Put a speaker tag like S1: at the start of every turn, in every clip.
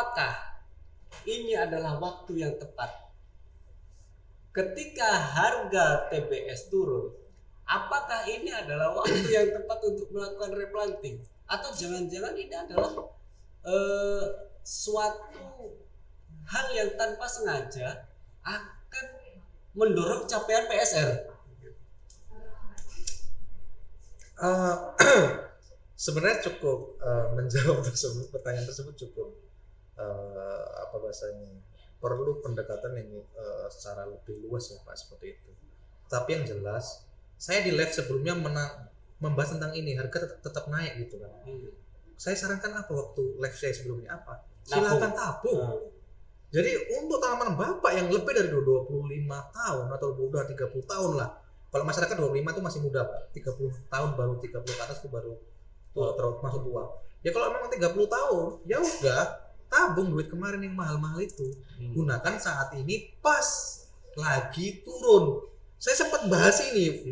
S1: apakah ini adalah waktu yang tepat ketika harga TBS turun? Apakah ini adalah waktu yang tepat untuk melakukan replanting? Atau jangan-jangan ini adalah suatu hal yang tanpa sengaja akan mendorong capaian PSR?
S2: Sebenarnya cukup menjawab pertanyaan tersebut cukup apa bahasanya, perlu pendekatan yang secara lebih luas ya Pak, seperti itu. Tapi yang jelas saya di live sebelumnya membahas tentang ini, harga tetap naik gitu kan. Saya sarankan apa waktu live saya sebelumnya apa? Silakan tabung. Jadi untuk tanaman Bapak yang lebih dari 25 tahun atau udah 30 tahun lah. Kalau masyarakat 25 itu masih muda Pak. 30 tahun baru 30 ke atas itu baru terus masuk tua. Ya kalau memang 30 tahun, ya udah tabung duit kemarin yang mahal-mahal itu. Gunakan saat ini pas lagi turun. Saya sempat bahas ini.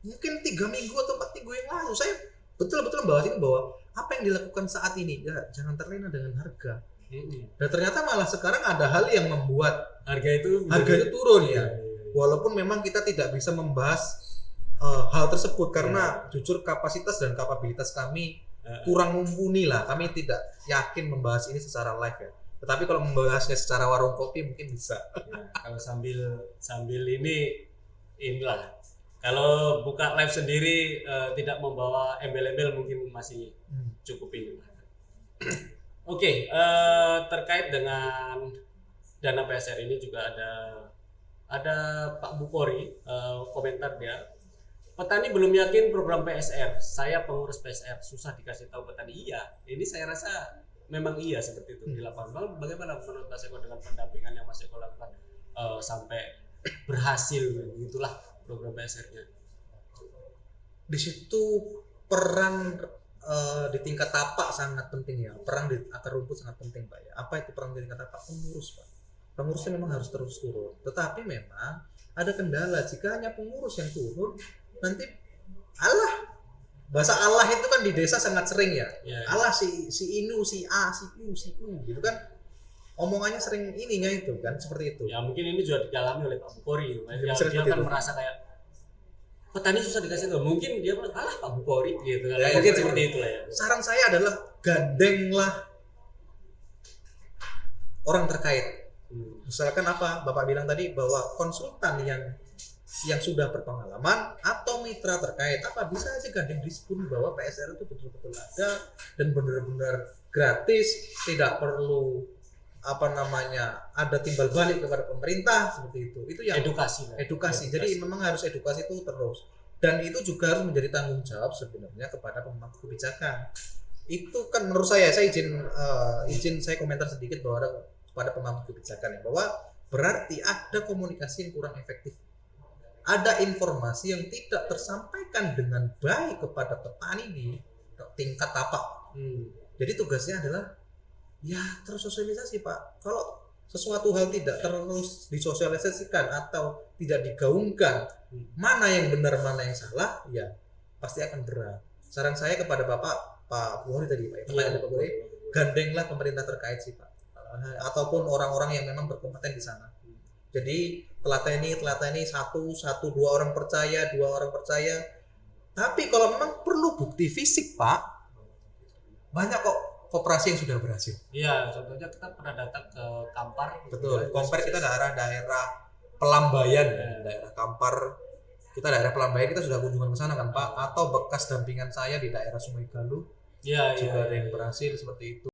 S2: Mungkin 3 minggu atau 4 minggu yang lalu saya betul-betul bahas ini, bahwa apa yang dilakukan saat ini ya jangan terlena dengan harga. Dan ternyata malah sekarang ada hal yang membuat harga itu turun ya. Walaupun memang kita tidak bisa membahas hal tersebut karena jujur kapasitas dan kapabilitas kami kurang mumpuni lah. Kami tidak yakin membahas ini secara live ya. Tetapi kalau membahasnya secara warung kopi mungkin bisa.
S1: Ya, kalau sambil inilah. Kalau buka live sendiri tidak membawa embel-embel mungkin masih cukup ini. Oke, terkait dengan dana PSR ini juga ada Pak Bukhori komentar dia. Petani belum yakin program PSR. Saya pengurus PSR, susah dikasih tahu petani. Iya, ini saya rasa memang iya seperti itu di lapangan. Bagaimana menurut Mas Eko dengan pendampingan yang Mas Eko lakukan sampai berhasil, begitulah program PSR-nya?
S2: Di situ peran di tingkat tapak sangat penting ya. Peran di akar rumput sangat penting Pak ya. Apa itu peran di tingkat tapak? Pengurus Pak. Pengurusnya memang harus terus turun. Tetapi memang ada kendala, jika hanya pengurus yang turun, nanti bahasa Allah itu kan di desa sangat sering ya. Allah si Inu, si A, si U gitu kan. Omongannya sering ininya itu kan, seperti itu.
S1: Ya mungkin ini juga dialami oleh Pak Bukhori. Dia kan merasa kayak petani susah dikasih tahu. Mungkin dia bilang, alah Pak Bukhori gitu kan. Mungkin seperti itulah ya.
S2: Saran saya adalah gandenglah orang terkait. Misalkan apa Bapak bilang tadi, bahwa konsultan yang sudah berpengalaman atau mitra terkait, apa bisa aja gandeng dispun bahwa PSR itu betul-betul ada dan benar-benar gratis, tidak perlu ada timbal balik kepada pemerintah, seperti itu. Itu yang edukasi. Jadi memang harus edukasi itu terus, dan itu juga harus menjadi tanggung jawab sebenarnya kepada pemangku kebijakan. Itu kan menurut saya izin saya komentar sedikit bahwa pada pemangku kebijakan ya, bahwa berarti ada komunikasi yang kurang efektif, ada informasi yang tidak tersampaikan dengan baik kepada petani di tingkat tapak. Jadi tugasnya adalah ya terus sosialisasi Pak. Kalau sesuatu hal tidak terus disosialisasikan atau tidak digaungkan, mana yang benar mana yang salah, ya pasti akan berat. Saran saya kepada Bapak Pak Bukhori tadi Pak, Pak Bukhori, gandenglah pemerintah terkait sih Pak, ataupun orang-orang yang memang berkompeten di sana. Jadi telateni dua orang percaya. Tapi kalau memang perlu bukti fisik Pak, banyak kok koperasi yang sudah berhasil.
S1: Iya, contohnya kita pernah datang ke Kampar.
S2: Betul. Kampar kita daerah Pelambayan, daerah Kampar. Kita daerah Pelambayan, kita sudah kunjungan ke sana kan Pak. Atau bekas dampingan saya di daerah Sungai Galuh. Juga ada yang berhasil seperti itu.